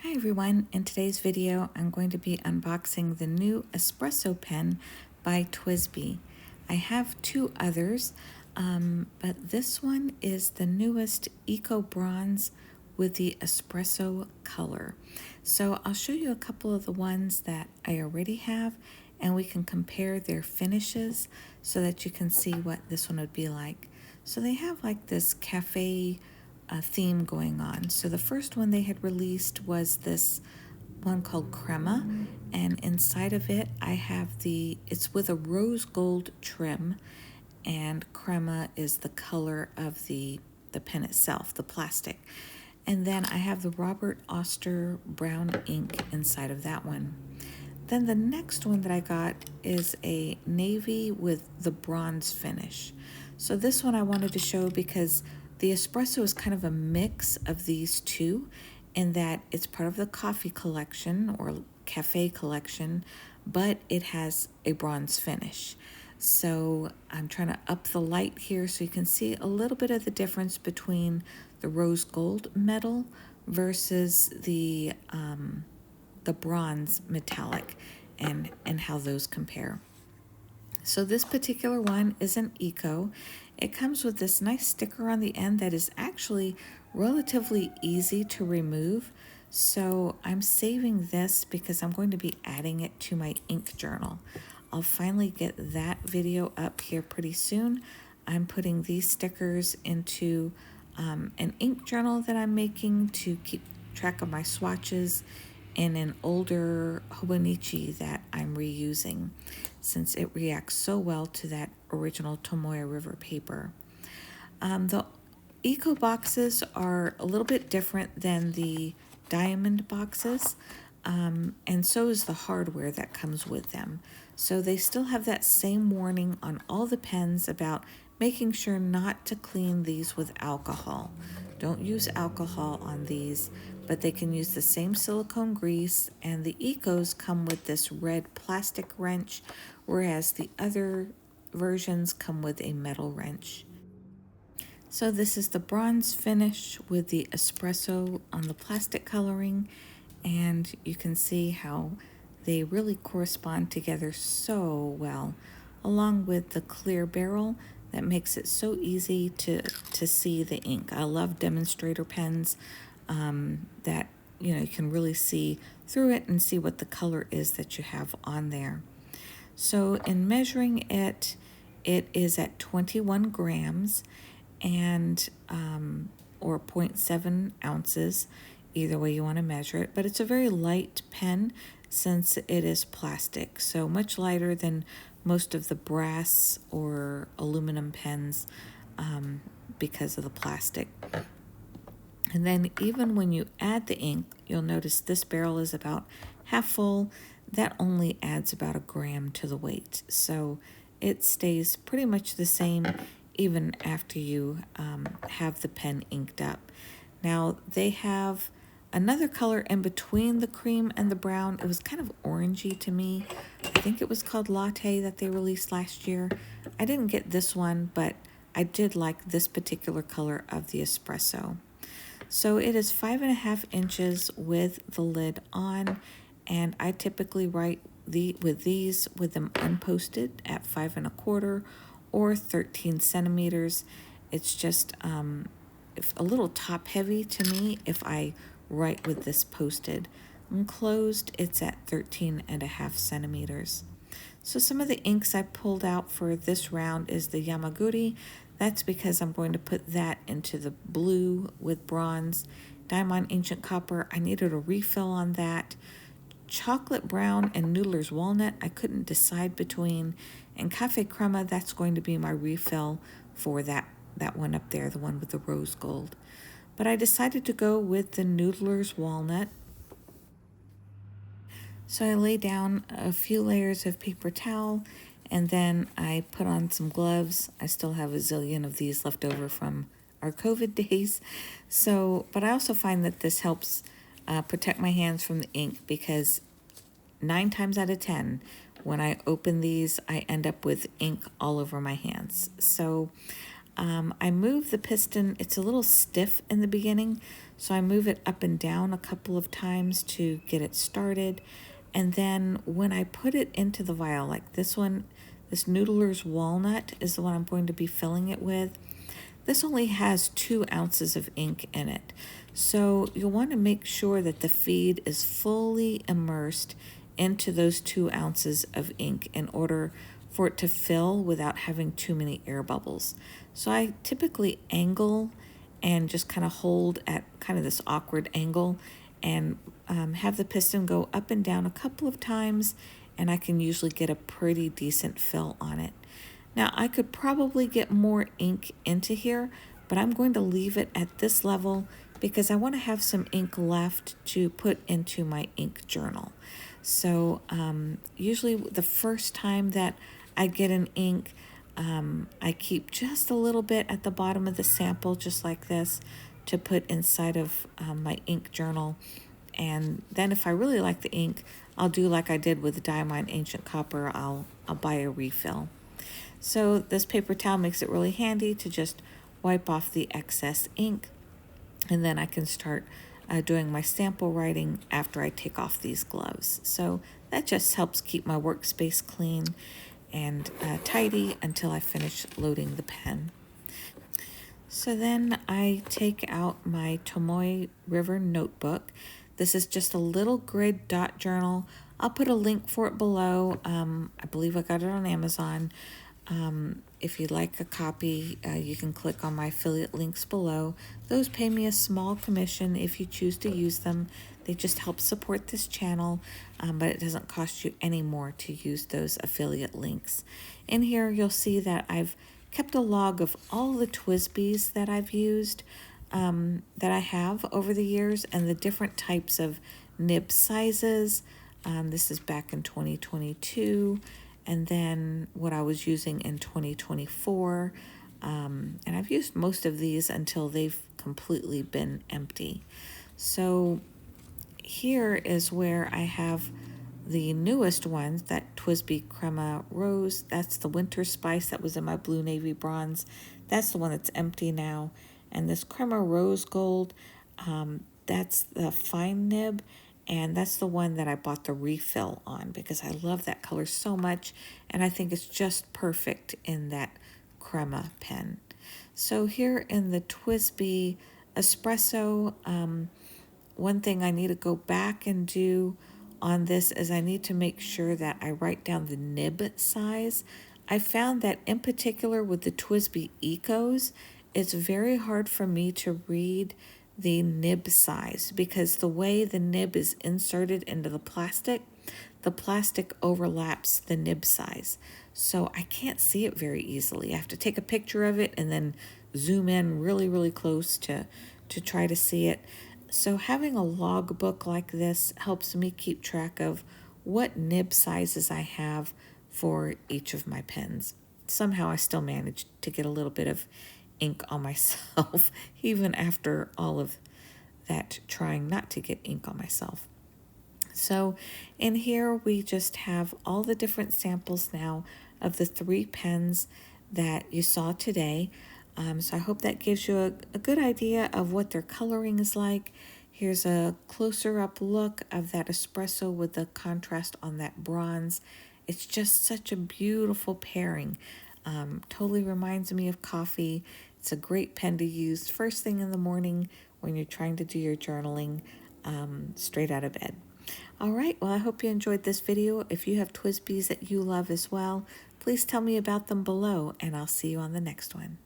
Hi everyone, in today's video I'm going to be unboxing the new espresso pen by TWSBI. I have two others, but this one is the newest Eco Bronze with the espresso color. So I'll show you a couple of the ones that I already have and we can compare their finishes so that you can see what this one would be like. So they have like this cafe theme going on. So the first one they had released was this one called Crème, and inside of it I have it's with a rose gold trim, and Crème is the color of the pen itself, the plastic. And then I have the Robert Oster brown ink inside of that one. Then the next one that I got is a navy with the bronze finish. So this one I wanted to show because the espresso is kind of a mix of these two in that it's part of the coffee collection or cafe collection, but it has a bronze finish. So I'm trying to up the light here so you can see a little bit of the difference between the rose gold metal versus the bronze metallic and how those compare. So this particular one is an Eco. It comes with this nice sticker on the end that is actually relatively easy to remove. So I'm saving this because I'm going to be adding it to my ink journal. I'll finally get that video up here pretty soon. I'm putting these stickers into an ink journal that I'm making to keep track of my swatches in an older Hobonichi that I'm reusing since it reacts so well to that original Tomoya River paper. The Eco boxes are a little bit different than the diamond boxes, and so is the hardware that comes with them. So they still have that same warning on all the pens about making sure not to clean these with alcohol. Don't use alcohol on these, but they can use the same silicone grease, and the Ecos come with this red plastic wrench, whereas the other versions come with a metal wrench. So this is the bronze finish with the espresso on the plastic coloring, and you can see how they really correspond together so well, along with the clear barrel that makes it so easy to see the ink. I love demonstrator pens that you can really see through it and see what the color is that you have on there. So in measuring it, it is at 21 grams and or 0.7 ounces, either way you want to measure it, but it's a very light pen since it is plastic, so much lighter than most of the brass or aluminum pens because of the plastic. And then even when you add the ink, you'll notice this barrel is about half full. That only adds about 1 gram to the weight. So it stays pretty much the same even after you have the pen inked up. Now they have another color in between the cream and the brown. It was kind of orangey to me. I think it was called Latte that they released last year. I didn't get this one, but I did like this particular color of the espresso. So it is 5.5 inches with the lid on, and I typically write with them unposted at 5.25 or 13 centimeters. It's just a little top heavy to me if I write with this posted. Enclosed, it's at 13.5 centimeters. So some of the inks I pulled out for this round is the Yamaguri. That's because I'm going to put that into the blue with bronze. Diamond Ancient Copper, I needed a refill on that. Chocolate Brown and Noodler's Walnut, I couldn't decide between. And Cafe Crema, that's going to be my refill for that one up there, the one with the rose gold. But I decided to go with the Noodler's Walnut. So I lay down a few layers of paper towel, and then I put on some gloves. I still have a zillion of these left over from our COVID days. But I also find that this helps protect my hands from the ink because 9 times out of 10, when I open these, I end up with ink all over my hands. So I move the piston, it's a little stiff in the beginning, so I move it up and down a couple of times to get it started. And then when I put it into the vial, like this one, this Noodler's Walnut is the one I'm going to be filling it with. This only has 2 ounces of ink in it. So you'll want to make sure that the feed is fully immersed into those 2 ounces of ink in order for it to fill without having too many air bubbles. So I typically angle and just kind of hold at kind of this awkward angle and have the piston go up and down a couple of times, and I can usually get a pretty decent fill on it. Now I could probably get more ink into here, but I'm going to leave it at this level because I want to have some ink left to put into my ink journal. So usually the first time that I get an ink, I keep just a little bit at the bottom of the sample, just like this, to put inside of my ink journal. And then if I really like the ink, I'll do like I did with the Diamine Ancient Copper. I'll buy a refill. So this paper towel makes it really handy to just wipe off the excess ink, and then I can start doing my sample writing after I take off these gloves. So that just helps keep my workspace clean and tidy until I finish loading the pen. So then I take out my Tomoe River notebook. This is just a little grid dot journal. I'll put a link for it below. I believe I got it on Amazon. If you'd like a copy, you can click on my affiliate links below. Those pay me a small commission if you choose to use them. They just help support this channel, but it doesn't cost you any more to use those affiliate links. In here, you'll see that I've kept a log of all the TWSBIs that I've used, that I have over the years, and the different types of nib sizes. This is back in 2022. And then what I was using in 2024. And I've used most of these until they've completely been empty. So here is where I have the newest ones, that TWSBI Crème Rose. That's the winter spice that was in my blue navy bronze. That's the one that's empty now. And this Crème Rose Gold, that's the fine nib. And that's the one that I bought the refill on because I love that color so much. And I think it's just perfect in that crema pen. So here in the TWSBI Espresso, one thing I need to go back and do on this is I need to make sure that I write down the nib size. I found that in particular with the TWSBI Ecos, it's very hard for me to read the nib size because the way the nib is inserted into the plastic overlaps the nib size. So I can't see it very easily. I have to take a picture of it and then zoom in really, really close to try to see it. So having a log book like this helps me keep track of what nib sizes I have for each of my pens. Somehow I still manage to get a little bit of ink on myself, even after all of that trying not to get ink on myself. So in here we just have all the different samples now of the 3 pens that you saw today. So I hope that gives you a good idea of what their coloring is like. Here's a closer up look of that espresso with the contrast on that bronze. It's just such a beautiful pairing. Totally reminds me of coffee. It's a great pen to use first thing in the morning when you're trying to do your journaling straight out of bed. All right, well, I hope you enjoyed this video. If you have TWSBIs that you love as well, please tell me about them below, and I'll see you on the next one.